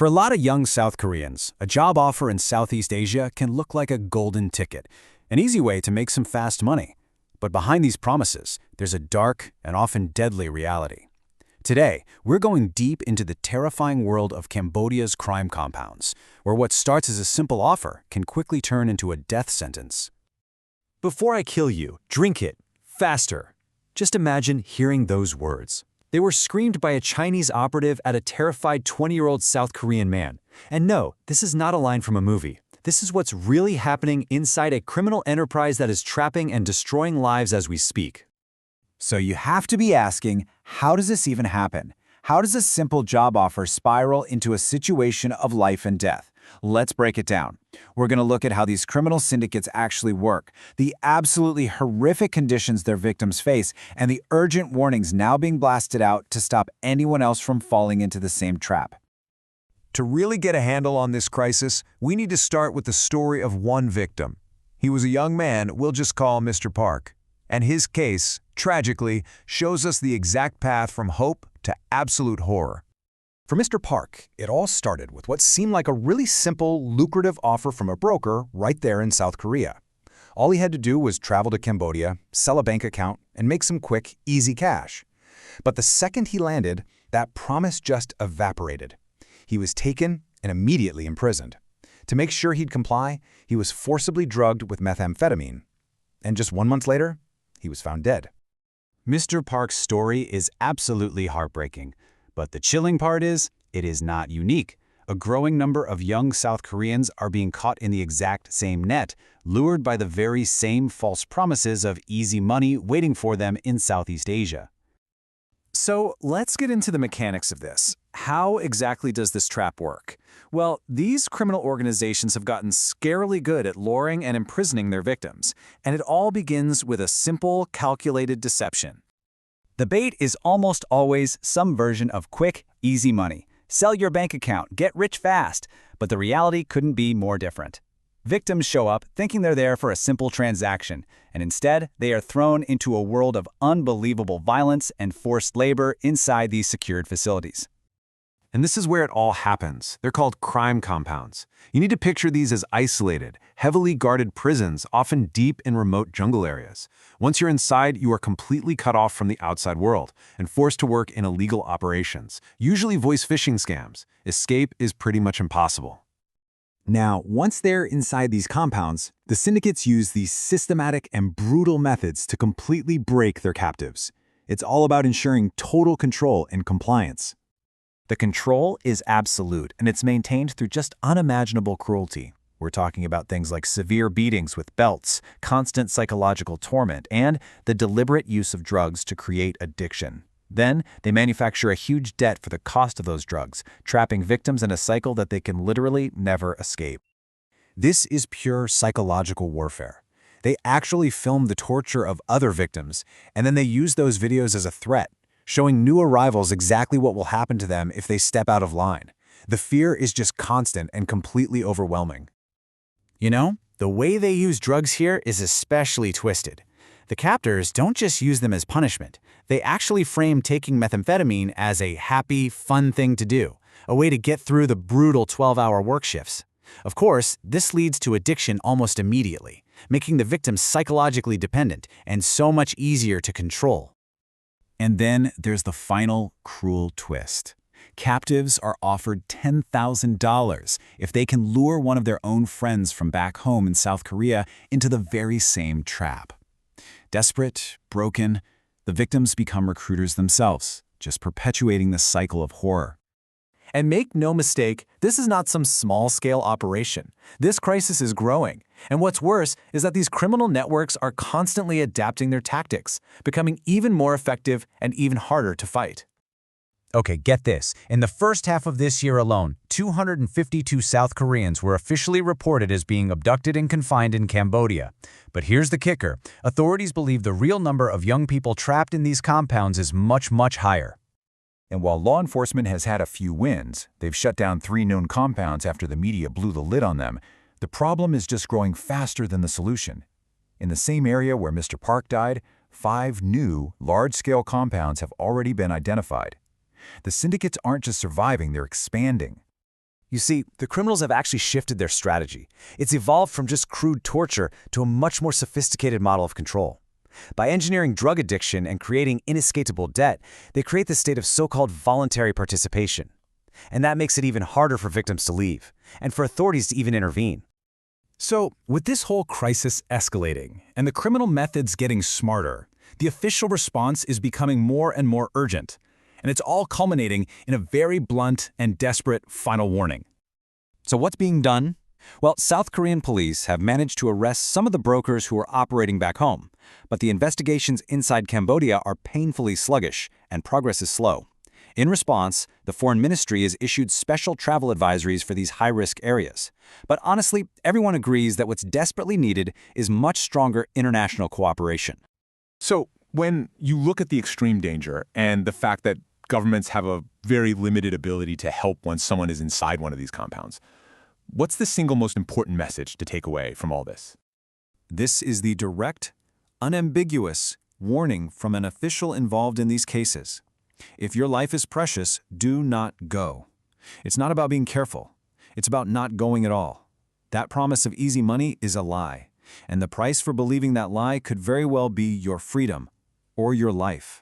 For a lot of young South Koreans, a job offer in Southeast Asia can look like a golden ticket, an easy way to make some fast money. But behind these promises, there's a dark and often deadly reality. Today, we're going deep into the terrifying world of Cambodia's crime compounds, where what starts as a simple offer can quickly turn into a death sentence. Before I kill you, drink it. Faster. Just imagine hearing those words. They were screamed by a Chinese operative at a terrified 20-year-old South Korean man. And no, this is not a line from a movie. This is what's really happening inside a criminal enterprise that is trapping and destroying lives as we speak. So you have to be asking, how does this even happen? How does a simple job offer spiral into a situation of life and death? Let's break it down. We're going to look at how these criminal syndicates actually work, the absolutely horrific conditions their victims face, and the urgent warnings now being blasted out to stop anyone else from falling into the same trap. To really get a handle on this crisis, we need to start with the story of one victim. He was a young man we'll just call Mr. Park, and his case, tragically, shows us the exact path from hope to absolute horror. For Mr. Park, it all started with what seemed like a really simple, lucrative offer from a broker right there in South Korea. All he had to do was travel to Cambodia, sell a bank account, and make some quick, easy cash. But the second he landed, that promise just evaporated. He was taken and immediately imprisoned. To make sure he'd comply, he was forcibly drugged with methamphetamine. And just 1 month later, he was found dead. Mr. Park's story is absolutely heartbreaking. But the chilling part is, it is not unique. A growing number of young South Koreans are being caught in the exact same net, lured by the very same false promises of easy money waiting for them in Southeast Asia. So let's get into the mechanics of this. How exactly does this trap work? Well, these criminal organizations have gotten scarily good at luring and imprisoning their victims, and it all begins with a simple, calculated deception. The bait is almost always some version of quick, easy money. Sell your bank account, get rich fast. But the reality couldn't be more different. Victims show up thinking they're there for a simple transaction, and instead they are thrown into a world of unbelievable violence and forced labor inside these secured facilities. And this is where it all happens. They're called crime compounds. You need to picture these as isolated, heavily guarded prisons, often deep in remote jungle areas. Once you're inside, you are completely cut off from the outside world and forced to work in illegal operations, usually voice phishing scams. Escape is pretty much impossible. Now, once they're inside these compounds, the syndicates use these systematic and brutal methods to completely break their captives. It's all about ensuring total control and compliance. The control is absolute, and it's maintained through just unimaginable cruelty. We're talking about things like severe beatings with belts, constant psychological torment, and the deliberate use of drugs to create addiction. Then, they manufacture a huge debt for the cost of those drugs, trapping victims in a cycle that they can literally never escape. This is pure psychological warfare. They actually film the torture of other victims, and then they use those videos as a threat, showing new arrivals exactly what will happen to them if they step out of line. The fear is just constant and completely overwhelming. You know, the way they use drugs here is especially twisted. The captors don't just use them as punishment. They actually frame taking methamphetamine as a happy, fun thing to do, a way to get through the brutal 12-hour work shifts. Of course, this leads to addiction almost immediately, making the victim psychologically dependent and so much easier to control. And then there's the final cruel twist. Captives are offered $10,000 if they can lure one of their own friends from back home in South Korea into the very same trap. Desperate, broken, the victims become recruiters themselves, just perpetuating the cycle of horror. And make no mistake, this is not some small-scale operation. This crisis is growing. And what's worse is that these criminal networks are constantly adapting their tactics, becoming even more effective and even harder to fight. Okay, get this. In the first half of this year alone, 252 South Koreans were officially reported as being abducted and confined in Cambodia. But here's the kicker. Authorities believe the real number of young people trapped in these compounds is much, much higher. And while law enforcement has had a few wins, they've shut down 3 known compounds after the media blew the lid on them, the problem is just growing faster than the solution. In the same area where Mr. Park died, 5 new, large-scale compounds have already been identified. The syndicates aren't just surviving, they're expanding. You see, the criminals have actually shifted their strategy. It's evolved from just crude torture to a much more sophisticated model of control. By engineering drug addiction and creating inescapable debt, they create the state of so-called voluntary participation. And that makes it even harder for victims to leave, and for authorities to even intervene. So, with this whole crisis escalating and the criminal methods getting smarter, the official response is becoming more and more urgent, and it's all culminating in a very blunt and desperate final warning. So what's being done? Well, South Korean police have managed to arrest some of the brokers who are operating back home, but the investigations inside Cambodia are painfully sluggish, and progress is slow. In response, the Foreign Ministry has issued special travel advisories for these high-risk areas. But honestly, everyone agrees that what's desperately needed is much stronger international cooperation. So, when you look at the extreme danger and the fact that governments have a very limited ability to help once someone is inside one of these compounds, what's the single most important message to take away from all this? This is the direct, unambiguous warning from an official involved in these cases. If your life is precious, do not go. It's not about being careful. It's about not going at all. That promise of easy money is a lie, and the price for believing that lie could very well be your freedom or your life.